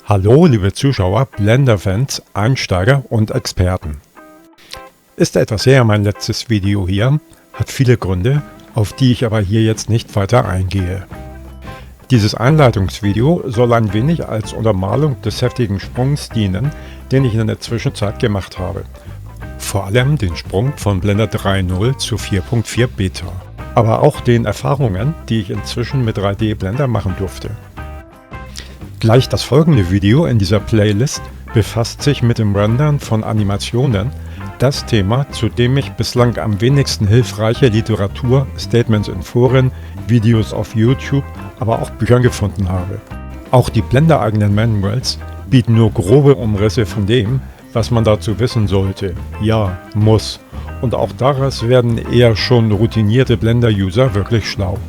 Hallo liebe Zuschauer, Blender-Fans, Einsteiger und Experten. Ist etwas her mein letztes Video hier, hat viele Gründe, auf die ich aber hier jetzt nicht weiter eingehe. Dieses Einleitungsvideo soll ein wenig als Untermalung des heftigen Sprungs dienen, den ich in der Zwischenzeit gemacht habe. Vor allem den Sprung von Blender 3.0 zu 4.4 Beta. Aber auch den Erfahrungen, die ich inzwischen mit 3D Blender machen durfte. Gleich das folgende Video in dieser Playlist befasst sich mit dem Rendern von Animationen, das Thema, zu dem ich bislang am wenigsten hilfreiche Literatur, Statements in Foren, Videos auf YouTube, aber auch Büchern gefunden habe. Auch die Blender-eigenen Manuals bieten nur grobe Umrisse von dem, was man dazu wissen sollte, ja, muss. Und auch daraus werden eher schon routinierte Blender-User wirklich schlau.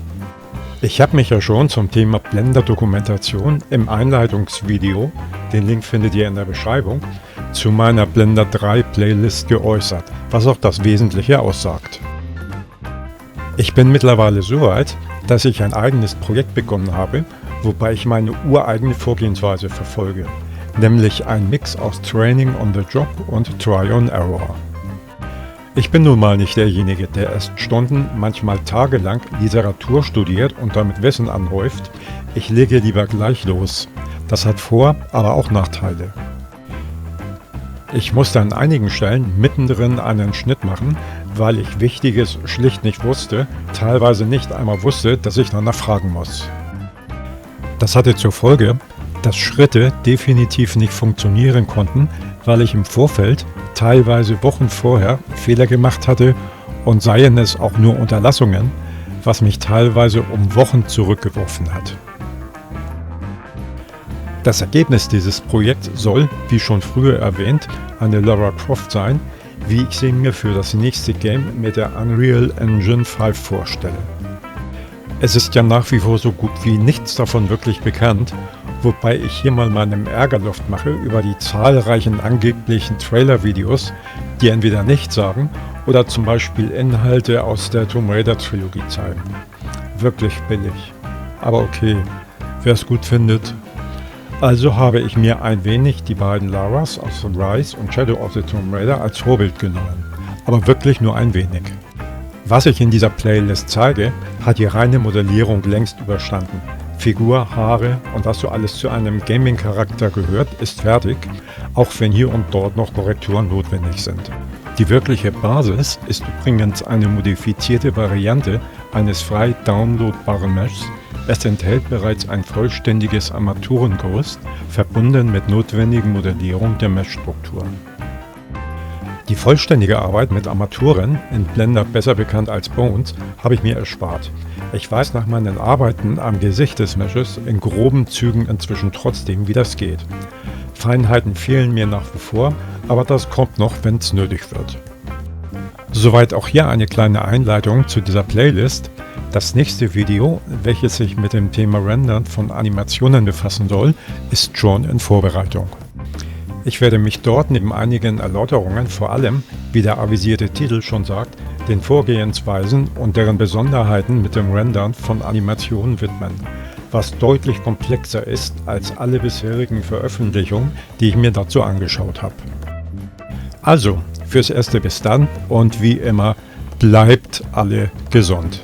Ich habe mich ja schon zum Thema Blender-Dokumentation im Einleitungsvideo, den Link findet ihr in der Beschreibung, zu meiner Blender 3 Playlist geäußert, was auch das Wesentliche aussagt. Ich bin mittlerweile so weit, dass ich ein eigenes Projekt begonnen habe, wobei ich meine ureigene Vorgehensweise verfolge, nämlich ein Mix aus Training on the Job und Try on Error. Ich bin nun mal nicht derjenige, der erst Stunden, manchmal tagelang Literatur studiert und damit Wissen anhäuft. Ich lege lieber gleich los. Das hat Vor-, aber auch Nachteile. Ich musste an einigen Stellen mittendrin einen Schnitt machen, weil ich Wichtiges schlicht nicht wusste, teilweise nicht einmal wusste, dass ich danach fragen muss. Das hatte zur Folge, dass Schritte definitiv nicht funktionieren konnten, weil ich im Vorfeld, teilweise Wochen vorher, Fehler gemacht hatte und seien es auch nur Unterlassungen, was mich teilweise um Wochen zurückgeworfen hat. Das Ergebnis dieses Projekts soll, wie schon früher erwähnt, eine Lara Croft sein, wie ich sie mir für das nächste Game mit der Unreal Engine 5 vorstelle. Es ist ja nach wie vor so gut wie nichts davon wirklich bekannt, wobei ich hier mal meinem Ärgerluft mache über die zahlreichen angeblichen Trailer-Videos, die entweder nichts sagen oder zum Beispiel Inhalte aus der Tomb Raider Trilogie zeigen. Wirklich billig. Aber okay, wer es gut findet. Also habe ich mir ein wenig die beiden Laras aus The Rise und Shadow of the Tomb Raider als Vorbild genommen. Aber wirklich nur ein wenig. Was ich in dieser Playlist zeige, hat die reine Modellierung längst überstanden. Figur, Haare und was so alles zu einem Gaming-Charakter gehört, ist fertig, auch wenn hier und dort noch Korrekturen notwendig sind. Die wirkliche Basis ist übrigens eine modifizierte Variante eines frei downloadbaren Meshs. Es enthält bereits ein vollständiges Armaturengerüst, verbunden mit notwendigen Modellierung der Mesh-Strukturen. Die vollständige Arbeit mit Armaturen, in Blender besser bekannt als Bones, habe ich mir erspart. Ich weiß nach meinen Arbeiten am Gesicht des Meshes in groben Zügen inzwischen trotzdem, wie das geht. Feinheiten fehlen mir nach wie vor, aber das kommt noch, wenn es nötig wird. Soweit auch hier eine kleine Einleitung zu dieser Playlist. Das nächste Video, welches sich mit dem Thema Rendern von Animationen befassen soll, ist schon in Vorbereitung. Ich werde mich dort neben einigen Erläuterungen vor allem, wie der avisierte Titel schon sagt, den Vorgehensweisen und deren Besonderheiten mit dem Rendern von Animationen widmen, was deutlich komplexer ist als alle bisherigen Veröffentlichungen, die ich mir dazu angeschaut habe. Also, fürs Erste bis dann und wie immer, bleibt alle gesund.